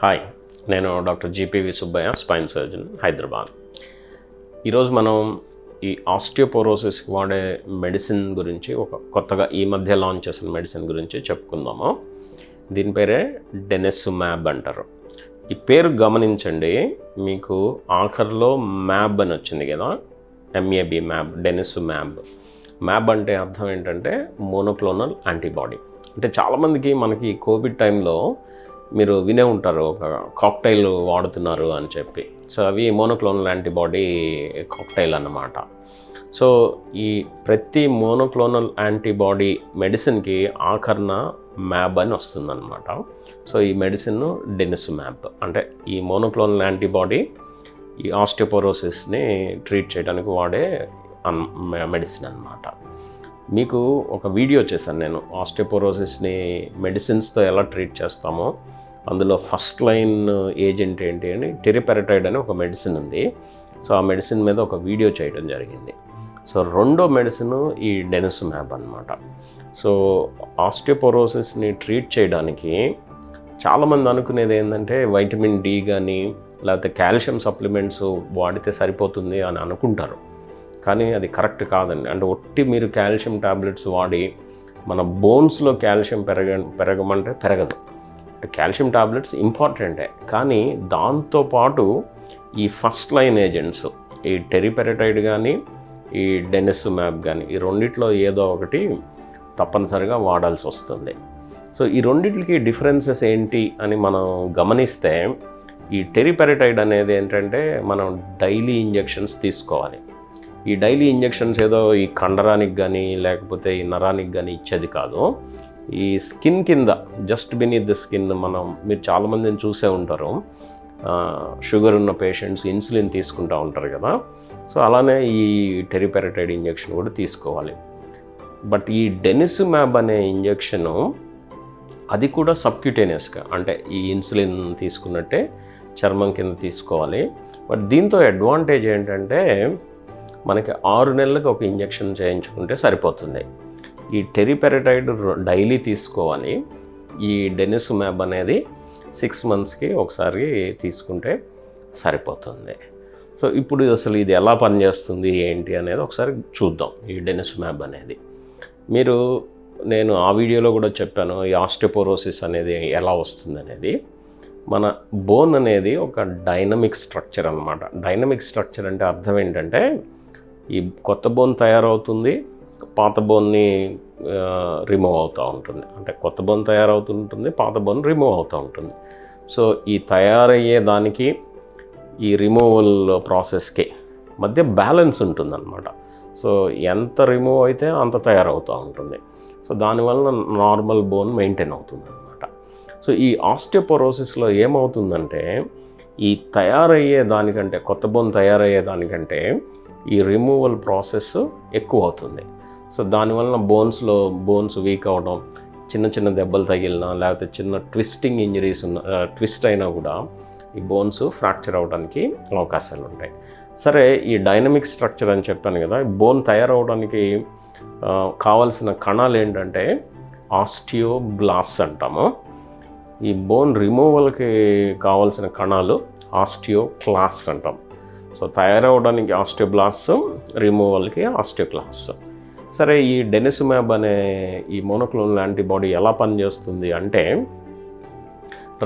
Hi, నేను doctor GPV Subbaiah, spine surgeon, Hyderabad. ఈరోజు మనం ఈ ఆస్టియోపోరోసిస్ వాడే మెడిసిన్ గురించి కొత్తగా ఈ మధ్య లాంచ్ చేసిన మెడిసిన్ గురించి చెప్పుకుందాము. దీని పేరే డెనెసుమాబ్ అంటారు. ఈ పేరు గమనించండి, మీకు ఆఖరిలో మ్యాబ్ అని వచ్చింది కదా, MAB మ్యాబ్, డెనెసుమాబ్. మ్యాబ్ అంటే అర్థం ఏంటంటే మోనోక్లోనల్ యాంటీబాడీ. అంటే చాలామందికి మనకి కోవిడ్ టైంలో మీరు వినే ఉంటారు, ఒక కాక్టైల్ వాడుతున్నారు అని చెప్పి. సో అవి మోనోక్లోనల్ యాంటీబాడీ కాక్టైల్ అన్నమాట. సో ఈ ప్రతి మోనోక్లోనల్ యాంటీబాడీ మెడిసిన్కి ఆఖరణ మ్యాబ్ అని వస్తుందన్నమాట. సో ఈ మెడిసిన్ డెనెసుమాబ్ అంటే ఈ మోనోక్లోనల్ యాంటీబాడీ ఈ ఆస్టియోపోరోసిస్ని ట్రీట్ చేయడానికి వాడే మెడిసిన్ అన్నమాట. మీకు ఒక వీడియో చేశాను నేను, ఆస్టియోపోరోసిస్ని మెడిసిన్స్తో ఎలా ట్రీట్ చేస్తామో. అందులో ఫస్ట్ లైన్ ఏజెంట్ ఏంటి అని టెరిపెరటైడ్ అని ఒక మెడిసిన్ ఉంది. సో ఆ మెడిసిన్ మీద ఒక వీడియో చేయడం జరిగింది. సో రెండో మెడిసిన్ ఈ డెనెసుమాబ్ అన్నమాట. సో ఆస్టియోపోరోసిస్ని ట్రీట్ చేయడానికి చాలామంది అనుకునేది ఏంటంటే వైటమిన్ D కానీ లేకపోతే కాల్షియం సప్లిమెంట్స్ వాడితే సరిపోతుంది అని అనుకుంటారు. కానీ అది కరెక్ట్ కాదండి. అంటే ఒట్టి మీరు కాల్షియం టాబ్లెట్స్ వాడి మన బోన్స్లో కాల్షియం పెరగమంటే పెరగదు. కాల్షియం టాబ్లెట్స్ ఇంపార్టెంటే, కానీ దాంతోపాటు ఈ ఫస్ట్ లైన్ ఏజెంట్స్ ఈ టెరిపెరటైడ్ కానీ ఈ డెనెసుమాబ్ కానీ ఈ రెండిట్లో ఏదో ఒకటి తప్పనిసరిగా వాడాల్సి వస్తుంది. సో ఈ రెండిట్లకి డిఫరెన్సెస్ ఏంటి అని మనం గమనిస్తే, ఈ టెరిపెరటైడ్ అనేది ఏంటంటే మనం డైలీ ఇంజెక్షన్స్ తీసుకోవాలి. ఈ డైలీ ఇంజెక్షన్స్ ఏదో ఈ కండరానికి కానీ లేకపోతే ఈ నరానికి కానీ ఇచ్చేది కాదు. ఈ స్కిన్ కింద, జస్ట్ బినీత్ ద స్కిన్, మీరు చాలామందిని చూసే ఉంటారు, షుగర్ ఉన్న పేషెంట్స్ ఇన్సులిన్ తీసుకుంటూ ఉంటారు కదా. సో అలానే ఈ టెరిపెరటైడ్ ఇంజెక్షన్ కూడా తీసుకోవాలి. బట్ ఈ డెనెసుమాబ్ అనే ఇంజెక్షను అది కూడా సబ్క్యూటేనియస్గా, అంటే ఈ ఇన్సులిన్ తీసుకున్నట్టే చర్మం కింద తీసుకోవాలి. బట్ దీంతో అడ్వాంటేజ్ ఏంటంటే మనకి 6 నెలలకు ఒక ఇంజెక్షన్ చేయించుకుంటే సరిపోతుంది. ఈ టెరిపెరటైడ్ డైలీ తీసుకోవాలి. ఈ డెనెసుమాబ్ అనేది 6 మంత్స్కి ఒకసారి తీసుకుంటే సరిపోతుంది. సో ఇప్పుడు అసలు ఇది ఎలా పనిచేస్తుంది ఏంటి అనేది ఒకసారి చూద్దాం. ఈ డెనెసుమాబ్ అనేది నేను ఆ వీడియోలో కూడా చెప్పాను, ఈ ఆస్టియోపోరోసిస్ అనేది ఎలా వస్తుంది అనేది. మన బోన్ అనేది ఒక డైనమిక్ స్ట్రక్చర్ అన్నమాట. డైనమిక్ స్ట్రక్చర్ అంటే అర్థం ఏంటంటే, ఈ కొత్త బోన్ తయారవుతుంది, పాత బోన్ని రిమూవ్ అవుతూ ఉంటుంది. అంటే కొత్త బోన్ తయారవుతుంటుంది, పాత బోన్ రిమూవ్ అవుతూ ఉంటుంది. సో ఈ తయారయ్యే దానికి ఈ రిమూవల్ ప్రాసెస్కి మధ్య బ్యాలెన్స్ ఉంటుందన్నమాట. సో ఎంత రిమూవ్ అయితే అంత తయారవుతూ ఉంటుంది. సో దానివల్ల నార్మల్ బోన్ మెయింటైన్ అవుతుంది అన్నమాట. సో ఈ ఆస్టియోపోరోసిస్లో ఏమవుతుందంటే, ఈ తయారయ్యే దానికంటే, కొత్త బోన్ తయారయ్యే దానికంటే ఈ రిమూవల్ ప్రాసెస్ ఎక్కువ అవుతుంది. సో దానివల్ల బోన్స్ వీక్ అవ్వడం, చిన్న చిన్న దెబ్బలు తగిలినా లేకపోతే చిన్న ట్విస్టింగ్ ఇంజరీస్ ట్విస్ట్ అయినా కూడా ఈ బోన్స్ ఫ్రాక్చర్ అవ్వడానికి అవకాశాలు ఉంటాయి. సరే, ఈ డైనమిక్ స్ట్రక్చర్ అని చెప్పాను కదా, బోన్ తయారవడానికి కావాల్సిన కణాలు ఏంటంటే ఆస్టియోబ్లాస్ట్ అంటాము. ఈ బోన్ రిమూవల్కి కావాల్సిన కణాలు ఆస్టియోక్లాస్ట్ అంటాం. సో తయారవడానికి ఆస్టియోబ్లాస్ట్, రిమూవల్కి ఆస్టియోక్లాస్ట్. సరే, ఈ డెనెసుమాబ్ అనే ఈ మోనోక్లోనల్ యాంటీబాడీ ఎలా పనిచేస్తుంది అంటే,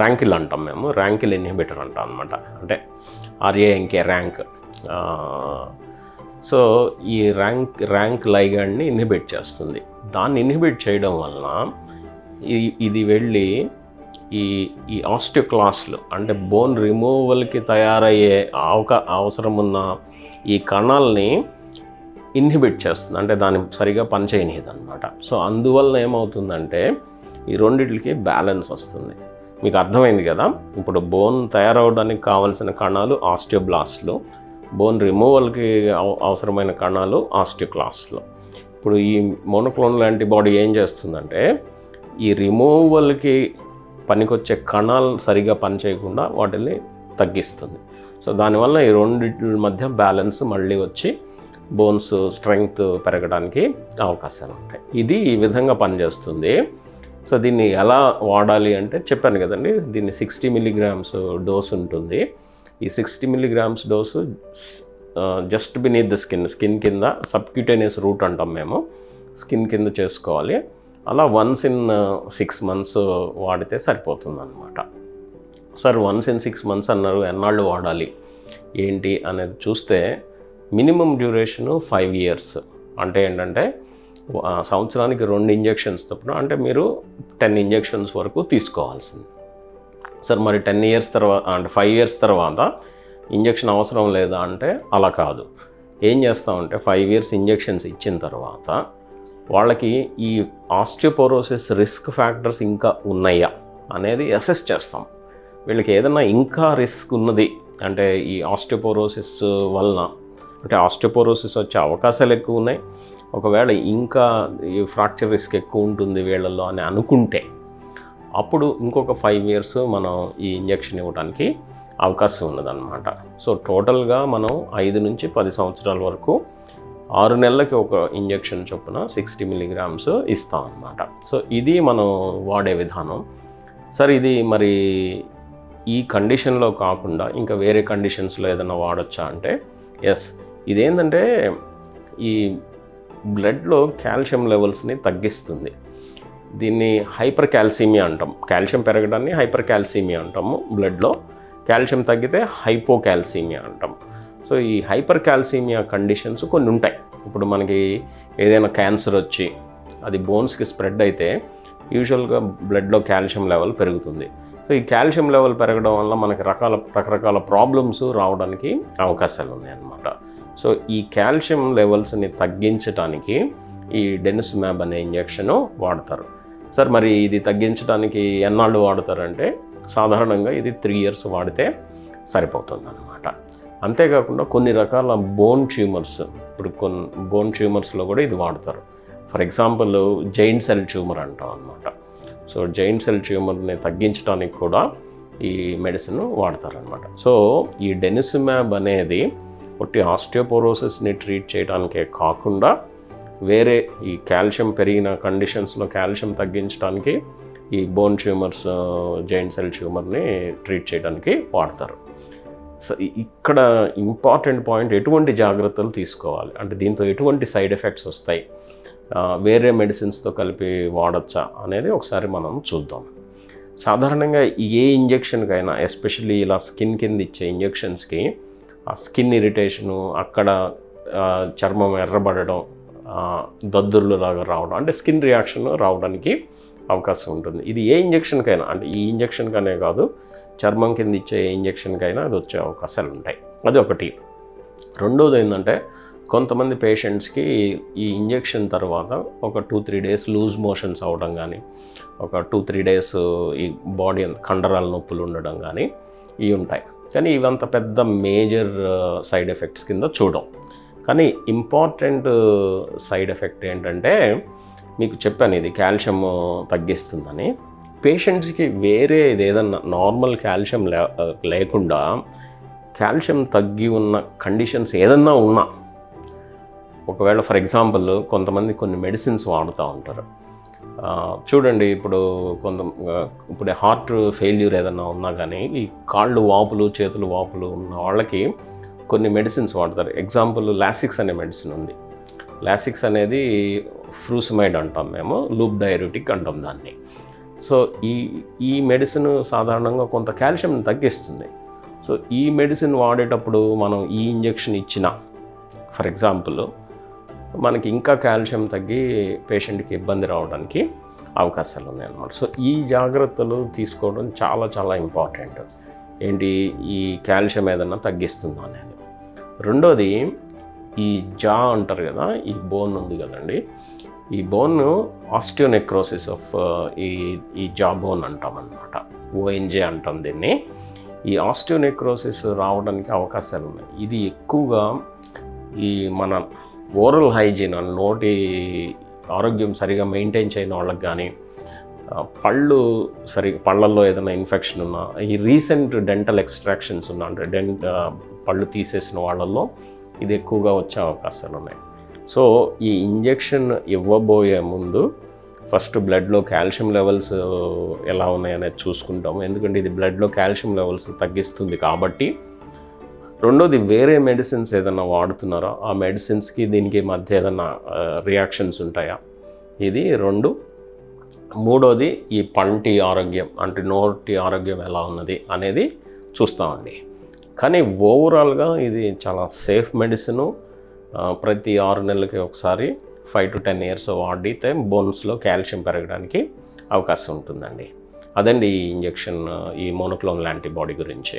ర్యాంకిల్ అంటాం మేము, ర్యాంకిల్ ఇన్హిబిటర్ అంటాం అనమాట. అంటే RANK ర్యాంక్. సో ఈ ర్యాంక్ లైగాండ్ని ఇన్హిబిట్ చేస్తుంది. దాన్ని ఇన్హిబిట్ చేయడం వలన ఇది వెళ్ళి ఈ ఆస్టియోక్లాస్ట్లు, అంటే బోన్ రిమూవల్కి తయారయ్యే అవసరం ఉన్న ఈ కణాలని ఇన్హిబిట్ చేస్తుంది. అంటే దాన్ని సరిగా పనిచేయనిది అనమాట. సో అందువల్ల ఏమవుతుందంటే ఈ రెండిట్లకి బ్యాలెన్స్ వస్తుంది. మీకు అర్థమైంది కదా. ఇప్పుడు బోన్ తయారవడానికి కావాల్సిన కణాలు ఆస్టియోబ్లాస్ట్లు, బోన్ రిమూవల్కి అవసరమైన కణాలు ఆస్టియోక్లాస్ట్లు. ఇప్పుడు ఈ మోనోక్లోనల్ యాంటీబాడీ ఏం చేస్తుందంటే, ఈ రిమూవల్కి పనికొచ్చే కణాలు సరిగా పనిచేయకుండా వాటిని తగ్గిస్తుంది. సో దానివల్ల ఈ రెండింటి మధ్య బ్యాలెన్స్ మళ్ళీ వచ్చి బోన్స్ స్ట్రెంగ్త్ పెరగడానికి అవకాశాలు ఉంటాయి. ఇది ఈ విధంగా పనిచేస్తుంది. సో దీన్ని ఎలా వాడాలి అంటే చెప్పాను కదండి, దీన్ని 60 మిల్లీగ్రామ్స్ డోస్ ఉంటుంది. ఈ 60 milligrams dose just beneath the skin కింద సబ్క్యూటేనియస్ రూట్ అంటాం మేము, స్కిన్ కింద చేసుకోవాలి. అలా వన్స్ ఇన్ 6 months వాడితే సరిపోతుంది అనమాట. సార్ వన్స్ ఇన్ 6 months అన్నారు, ఎన్నాళ్ళు వాడాలి ఏంటి అనేది చూస్తే మినిమం డ్యూరేషను 5 years. అంటే ఏంటంటే సంవత్సరానికి 2 ఇంజెక్షన్స్ తప్పున, అంటే మీరు 10 ఇంజెక్షన్స్ వరకు తీసుకోవాల్సింది. సార్ మరి 10 years తర్వాత అంటే 5 years తర్వాత ఇంజెక్షన్ అవసరం లేదా అంటే అలా కాదు. ఏం చేస్తామంటే 5 years ఇంజెక్షన్స్ ఇచ్చిన తర్వాత వాళ్ళకి ఈ ఆస్టియోపోరోసిస్ రిస్క్ ఫ్యాక్టర్స్ ఇంకా ఉన్నాయా అనేది అసెస్ చేస్తాం. వీళ్ళకి ఏదైనా ఇంకా రిస్క్ ఉన్నది అంటే ఈ ఆస్టియోపోరోసిస్ వలన, అంటే ఆస్టియోపోరోసిస్ వచ్చే అవకాశాలు ఎక్కువ ఉన్నాయి, ఒకవేళ ఇంకా ఈ ఫ్రాక్చర్ రిస్క్ ఎక్కువ ఉంటుంది వీళ్ళల్లో అని అనుకుంటే అప్పుడు ఇంకొక 5 years మనం ఈ ఇంజెక్షన్ ఇవ్వడానికి అవకాశం ఉన్నదన్నమాట. సో టోటల్గా మనం 5 నుంచి 10 సంవత్సరాల వరకు 6 నెలలకి ఒక ఇంజెక్షన్ చొప్పున 60 మిల్లీగ్రామ్స్ ఇస్తాం అన్నమాట. సో ఇది మనం వాడే విధానం. సార్ ఇది మరి ఈ కండిషన్లో కాకుండా ఇంకా వేరే కండిషన్స్లో ఏదైనా వాడచ్చా అంటే ఎస్. ఇదేంటంటే ఈ బ్లడ్లో కాల్షియం లెవెల్స్ని తగ్గిస్తుంది. దీన్ని హైపర్ క్యాల్సిమియా అంటాం. కాల్షియం పెరగడాన్ని హైపర్ క్యాల్సిమియా అంటాము. బ్లడ్లో కాల్షియం తగ్గితే హైపోకాల్సిమియా అంటాం. సో ఈ హైపర్ క్యాల్సిమియా కండిషన్స్ కొన్ని ఉంటాయి. ఇప్పుడు మనకి ఏదైనా క్యాన్సర్ వచ్చి అది బోన్స్కి స్ప్రెడ్ అయితే యూజువల్గా బ్లడ్లో కాల్షియం లెవెల్ పెరుగుతుంది. సో ఈ కాల్షియం లెవెల్ పెరగడం వల్ల మనకి రకరకాల ప్రాబ్లమ్స్ రావడానికి అవకాశాలు ఉన్నాయన్నమాట. సో ఈ కాల్షియం లెవెల్స్ని తగ్గించడానికి ఈ డెనిసుమాబ్ అనే ఇంజెక్షను వాడతారు. సార్ మరి ఇది తగ్గించడానికి ఎన్నాళ్ళు వాడతారంటే సాధారణంగా ఇది 3 years వాడితే సరిపోతుంది అన్నమాట. అంతేకాకుండా కొన్ని రకాల బోన్ ట్యూమర్స్, ఇప్పుడు కొన్ని బోన్ ట్యూమర్స్లో కూడా ఇది వాడతారు. For example giant cell tumour అంటాం అన్నమాట. సో జైంట్ సెల్ ట్యూమర్ని తగ్గించడానికి కూడా ఈ మెడిసిన్ వాడతారనమాట. సో ఈ డెనిసుమాబ్ అనేది ఒకటి ఆస్టియోపోరోసిస్ని ట్రీట్ చేయడానికే కాకుండా వేరే ఈ కాల్షియం పెరిగిన కండిషన్స్లో కాల్షియం తగ్గించడానికి ఈ బోన్ ట్యూమర్స్, జైంట్ సెల్ ట్యూమర్ని ట్రీట్ చేయడానికి వాడతారు. సో ఇక్కడ ఇంపార్టెంట్ పాయింట్, ఎటువంటి జాగ్రత్తలు తీసుకోవాలి అంటే దీంతో ఎటువంటి సైడ్ ఎఫెక్ట్స్ వస్తాయి, వేరే మెడిసిన్స్తో కలిపి వాడచ్చా అనేది ఒకసారి మనం చూద్దాం. సాధారణంగా ఏ ఇంజెక్షన్కైనా, ఎస్పెషల్లీ ఇలా స్కిన్ కింద ఇచ్చే ఇంజెక్షన్స్కి ఆ స్కిన్ ఇరిటేషను, అక్కడ చర్మం ఎర్రబడడం, దద్దుర్లు లాగా రావడం, అంటే స్కిన్ రియాక్షన్ రావడానికి అవకాశం ఉంటుంది. ఇది ఏ ఇంజెక్షన్కైనా, అంటే ఈ ఇంజెక్షన్కనే కాదు, చర్మం కింద ఇచ్చే ఏ ఇంజెక్షన్కైనా అది వచ్చే అవకాశాలు ఉంటాయి. అది ఒకటి. రెండోది ఏంటంటే కొంతమంది పేషెంట్స్కి ఈ ఇంజెక్షన్ తర్వాత ఒక 2-3 days లూజ్ మోషన్స్ అవ్వడం కానీ, ఒక 2-3 days ఈ బాడీ కండరాల నొప్పులు ఉండడం కానీ ఇవి ఉంటాయి. కానీ ఇవంత పెద్ద మేజర్ సైడ్ ఎఫెక్ట్స్ కింద చూడం. కానీ ఇంపార్టెంట్ సైడ్ ఎఫెక్ట్ ఏంటంటే మీకు చెప్పాను, ఇది కాల్షియం తగ్గిస్తుందని. పేషెంట్స్కి వేరే ఏదన్నా నార్మల్ కాల్షియం లేకుండా కాల్షియం తగ్గి ఉన్న కండిషన్స్ ఏదన్నా ఉన్నా, ఒకవేళ ఫర్ ఎగ్జాంపుల్ కొంతమంది కొన్ని మెడిసిన్స్ వాడుతూ ఉంటారు. చూడండి, ఇప్పుడు హార్ట్ ఫెయిల్యూర్ ఏదన్నా ఉన్నా కానీ, ఈ కాళ్ళు వాపులు, చేతులు వాపులు ఉన్న వాళ్ళకి కొన్ని మెడిసిన్స్ వాడతారు. ఎగ్జాంపుల్ లాసిక్స్ అనే మెడిసిన్ ఉంది. లాసిక్స్ అనేది ఫ్రూసమైడ్ అంటాం మేము, లూప్ డైయూరిటిక్ అంటాం దాన్ని. సో ఈ మెడిసిన్ సాధారణంగా కొంత కాల్షియం తగ్గిస్తుంది. సో ఈ మెడిసిన్ వాడేటప్పుడు మనం ఈ ఇంజెక్షన్ ఇచ్చిన, ఫర్ ఎగ్జాంపుల్, మనకి ఇంకా కాల్షియం తగ్గి పేషెంట్కి ఇబ్బంది రావడానికి అవకాశాలు ఉన్నాయన్నమాట. సో ఈ జాగ్రత్తలు తీసుకోవడం చాలా చాలా ఇంపార్టెంట్. ఏంటి, ఈ కాల్షియం ఏదన్నా తగ్గిస్తుందా అనేది. రెండోది, ఈ జా అంటారు కదా, ఈ బోన్ ఉంది కదండి, ఈ బోన్ ఆస్టియోనెక్రోసిస్ ఆఫ్ ఈ జా బోన్ అంటాం అన్నమాట, ఓఎన్జే అంటాం దీన్ని. ఈ ఆస్టియోనెక్రోసిస్ రావడానికి అవకాశాలు ఉన్నాయి. ఇది ఎక్కువగా ఈ మన ఓరల్ హైజీన్, నోటి ఆరోగ్యం సరిగా మెయింటైన్ చేయని వాళ్ళకి కానీ, పళ్ళల్లో ఏదైనా ఇన్ఫెక్షన్ ఉన్నా, ఈ రీసెంట్ డెంటల్ ఎక్స్ట్రాక్షన్స్ ఉన్నా, అంటే పళ్ళు తీసేసిన వాళ్ళల్లో ఇది ఎక్కువగా వచ్చే అవకాశాలు ఉన్నాయి. సో ఈ ఇంజెక్షన్ ఇవ్వబోయే ముందు ఫస్ట్ బ్లడ్లో కాల్షియం లెవెల్స్ ఎలా ఉన్నాయనేది చూసుకుంటాము, ఎందుకంటే ఇది బ్లడ్లో కాల్షియం లెవెల్స్ తగ్గిస్తుంది కాబట్టి. రెండోది వేరే మెడిసిన్స్ ఏదైనా వాడుతున్నారా, ఆ మెడిసిన్స్కి దీనికి మధ్య ఏదైనా రియాక్షన్స్ ఉంటాయా, ఇది 2. మూడోది ఈ పంటి ఆరోగ్యం అంటే నోటి ఆరోగ్యం ఎలా ఉన్నది అనేది చూస్తామండి. కానీ ఓవరాల్గా ఇది చాలా సేఫ్ మెడిసిను. ప్రతి 6 నెలలకి ఒకసారి 5 to 10 years వాడితే బోన్స్లో కాల్షియం పెరగడానికి అవకాశం ఉంటుందండి. అదండి ఈ ఇంజెక్షన్, ఈ మోనోక్లోనల్ యాంటీబాడీ గురించి.